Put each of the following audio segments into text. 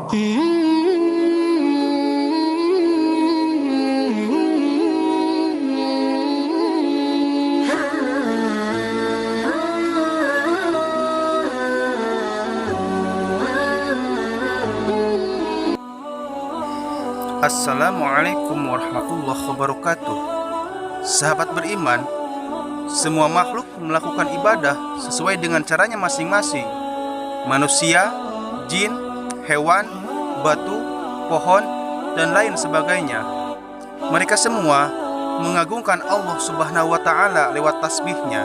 Assalamualaikum warahmatullahi wabarakatuh. Sahabat beriman, semua makhluk melakukan ibadah sesuai dengan caranya masing-masing. Manusia, jin, hewan, batu, pohon, dan lain sebagainya. Mereka semua mengagungkan Allah Subhanahu wa Ta'ala lewat tasbihnya.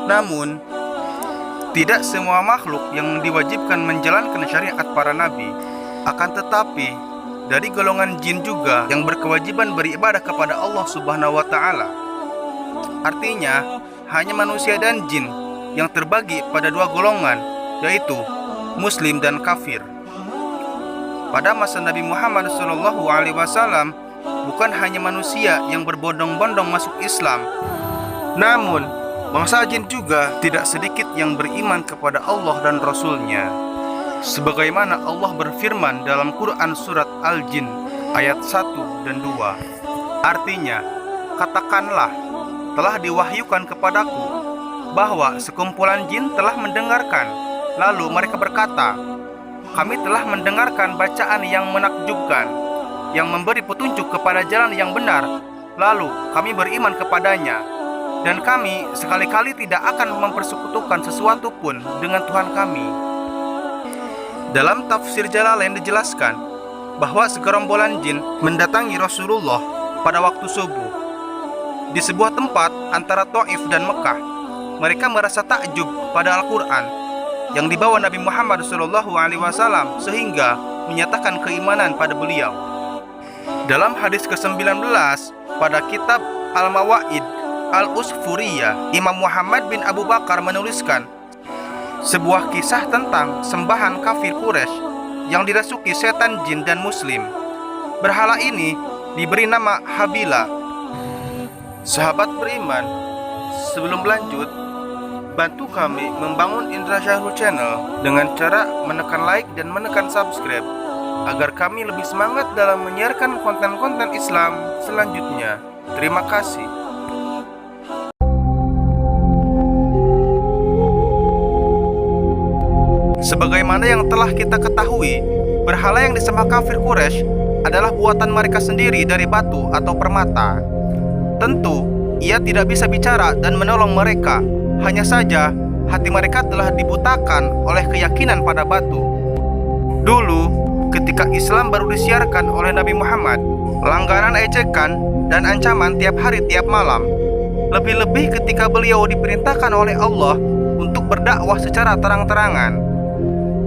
Namun, tidak semua makhluk yang diwajibkan menjalankan syariat para nabi. Akan tetapi, dari golongan jin juga yang berkewajiban beribadah kepada Allah Subhanahu wa Ta'ala. Artinya, hanya manusia dan jin yang terbagi pada dua golongan, yaitu muslim dan kafir. Pada masa Nabi Muhammad SAW, bukan hanya manusia yang berbondong-bondong masuk Islam, namun bangsa jin juga tidak sedikit yang beriman kepada Allah dan Rasul-Nya. Sebagaimana Allah berfirman dalam Quran surat Al-Jin ayat 1 dan 2. Artinya, katakanlah, telah diwahyukan kepadaku bahwa sekumpulan jin telah mendengarkan. Lalu mereka berkata, kami telah mendengarkan bacaan yang menakjubkan, yang memberi petunjuk kepada jalan yang benar. Lalu kami beriman kepadanya, dan kami sekali-kali tidak akan mempersekutukan sesuatu pun dengan Tuhan kami. Dalam tafsir Jalalain dijelaskan bahwa segerombolan jin mendatangi Rasulullah pada waktu subuh di sebuah tempat antara Taif dan Mekah. Mereka merasa takjub pada Al-Quran yang dibawa Nabi Muhammad SAW sehingga menyatakan keimanan pada beliau. Dalam hadis ke-19 pada kitab Al-Mawaid Al-Usfuriyah, Imam Muhammad bin Abu Bakar menuliskan sebuah kisah tentang sembahan kafir Quraisy yang dirasuki setan jin dan muslim. Berhala ini diberi nama Habila. Sahabat beriman, sebelum lanjut, bantu kami membangun Indra Syahrul Channel dengan cara menekan like dan menekan subscribe agar kami lebih semangat dalam menyiarkan konten-konten Islam selanjutnya. Terima kasih. Sebagaimana yang telah kita ketahui, berhala yang disembah kafir Quraisy adalah buatan mereka sendiri dari batu atau permata. Tentu, ia tidak bisa bicara dan menolong mereka. Hanya saja, hati mereka telah dibutakan oleh keyakinan pada batu. Dulu, ketika Islam baru disiarkan oleh Nabi Muhammad, langganan ejekan dan ancaman tiap hari tiap malam. Lebih-lebih ketika beliau diperintahkan oleh Allah untuk berdakwah secara terang-terangan.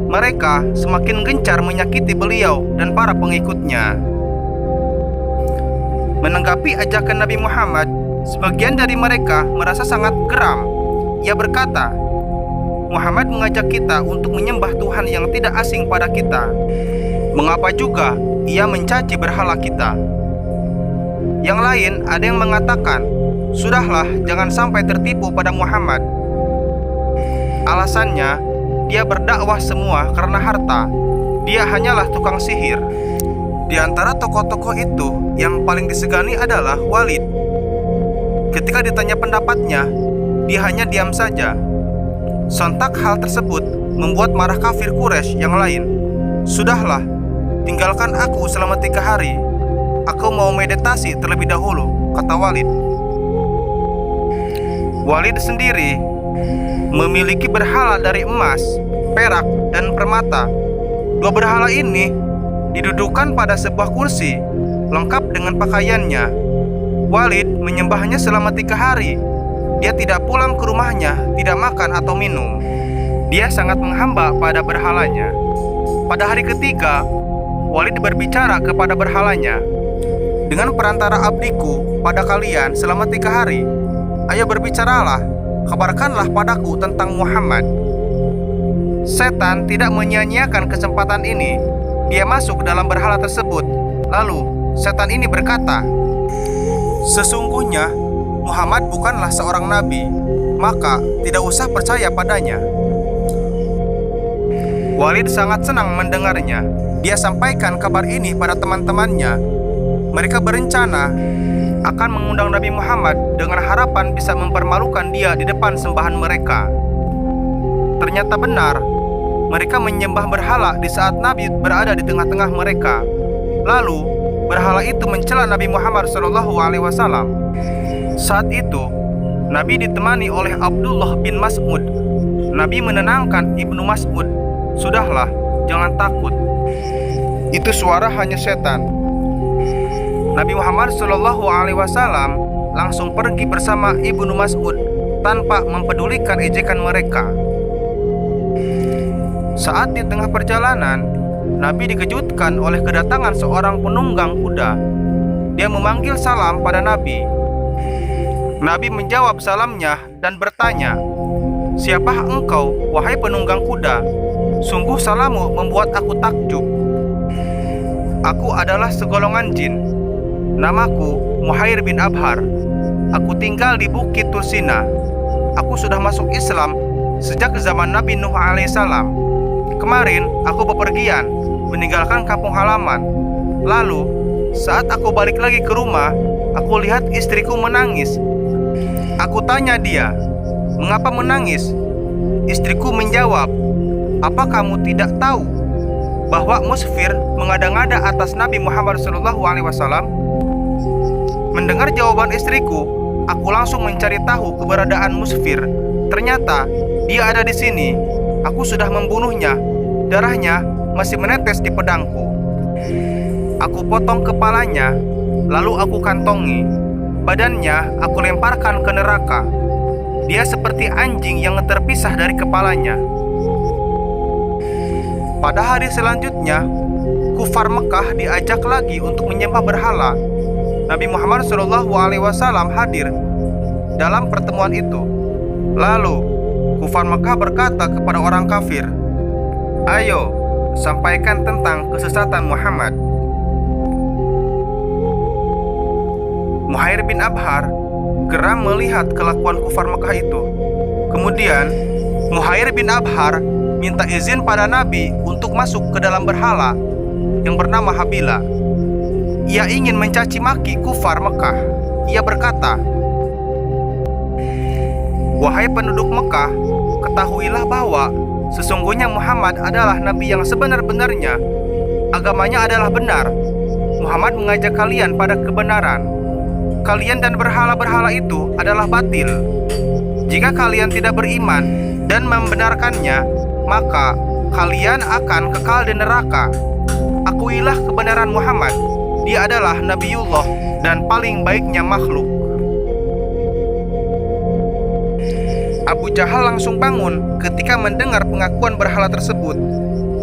Mereka semakin gencar menyakiti beliau dan para pengikutnya. Menanggapi ajakan Nabi Muhammad, sebagian dari mereka merasa sangat geram. Ia berkata, Muhammad mengajak kita untuk menyembah Tuhan yang tidak asing pada kita. Mengapa juga ia mencaci berhala kita? Yang lain ada yang mengatakan, sudahlah, jangan sampai tertipu pada Muhammad. Alasannya, dia berdakwah semua karena harta. Dia hanyalah tukang sihir. Di antara tokoh-tokoh itu, yang paling disegani adalah Walid. Ketika ditanya pendapatnya, dia hanya diam saja. Sontak hal tersebut membuat marah kafir Quraisy yang lain. Sudahlah, tinggalkan aku selama 3 hari. Aku mau meditasi terlebih dahulu, kata Walid. Walid sendiri memiliki berhala dari emas, perak, dan permata. Dua berhala ini didudukan pada sebuah kursi, lengkap dengan pakaiannya. Walid menyembahnya selama 3 hari. Dia tidak pulang ke rumahnya, tidak makan atau minum. Dia sangat menghamba pada berhalanya. Pada hari ketiga, Walid berbicara kepada berhalanya, dengan perantara abdiku pada kalian selama 3 hari, ayo berbicaralah, kabarkanlah padaku tentang Muhammad. Setan tidak menyia-nyiakan kesempatan ini. Dia masuk ke dalam berhala tersebut. Lalu setan ini berkata, sesungguhnya Muhammad bukanlah seorang nabi, maka tidak usah percaya padanya. Walid sangat senang mendengarnya. dia sampaikan kabar ini pada teman-temannya, mereka berencana akan mengundang Nabi Muhammad dengan harapan bisa mempermalukan dia di depan sembahan mereka. Ternyata benar, mereka menyembah berhala di saat Nabi berada di tengah-tengah mereka. Lalu, berhala itu mencela Nabi Muhammad SAW. Saat itu, Nabi ditemani oleh Abdullah bin Mas'ud. Nabi menenangkan Ibnu Mas'ud, "Sudahlah, jangan takut. Itu suara hanya setan." Nabi Muhammad SAW langsung pergi bersama Ibnu Mas'ud tanpa mempedulikan ejekan mereka. Saat di tengah perjalanan, Nabi dikejutkan oleh kedatangan seorang penunggang kuda. Dia memanggil salam pada Nabi. Nabi menjawab salamnya dan bertanya, "Siapakah engkau, wahai penunggang kuda? Sungguh salammu membuat aku takjub. Aku adalah segolongan jin. Namaku Muhair bin Abhar. Aku tinggal di Bukit Tursina. Aku sudah masuk Islam sejak zaman Nabi Nuh alaihissalam. Kemarin aku bepergian meninggalkan kampung halaman. Lalu saat aku balik lagi ke rumah, aku lihat istriku menangis. Aku tanya dia, 'Mengapa menangis?' Istriku menjawab, 'Apa kamu tidak tahu bahwa Musfir mengada-ngada atas Nabi Muhammad SAW?' Mendengar jawaban istriku, aku langsung mencari tahu keberadaan Musfir. Ternyata dia ada di sini. Aku sudah membunuhnya. Darahnya masih menetes di pedangku. Aku potong kepalanya, lalu aku kantongi. Badannya aku lemparkan ke neraka. Dia seperti anjing yang terpisah dari kepalanya." Pada hari selanjutnya, kufar Mekah diajak lagi untuk menyembah berhala. Nabi Muhammad SAW hadir dalam pertemuan itu. Lalu kufar Mekah berkata kepada orang kafir, "Ayo, sampaikan tentang kesesatan Muhammad." Muhair bin Abhar geram melihat kelakuan kufar Mekah itu. Kemudian Muhair bin Abhar minta izin pada Nabi untuk masuk ke dalam berhala yang bernama Habila. Ia ingin mencaci maki kufar Mekah. Ia berkata, "Wahai penduduk Mekah, ketahuilah bahwa sesungguhnya Muhammad adalah Nabi yang sebenar-benarnya. Agamanya adalah benar. Muhammad mengajak kalian pada kebenaran. Kalian dan berhala-berhala itu adalah batil. Jika kalian tidak beriman dan membenarkannya, maka kalian akan kekal di neraka. Akuilah kebenaran Muhammad. Dia adalah Nabiullah dan paling baiknya makhluk." Abu Jahal langsung bangun ketika mendengar pengakuan berhala tersebut.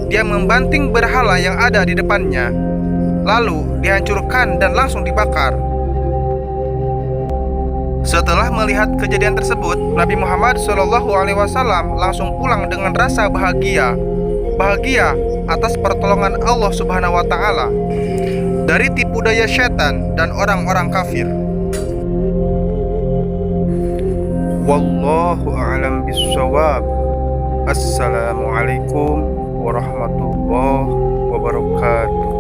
Dia membanting berhala yang ada di depannya, lalu dihancurkan dan langsung dibakar. Setelah melihat kejadian tersebut, Nabi Muhammad SAW langsung pulang dengan rasa bahagia atas pertolongan Allah Subhanahu wa Ta'ala dari tipu daya syaitan dan orang-orang kafir. Wallahu a'lam bishawab. Assalamualaikum warahmatullahi wabarakatuh.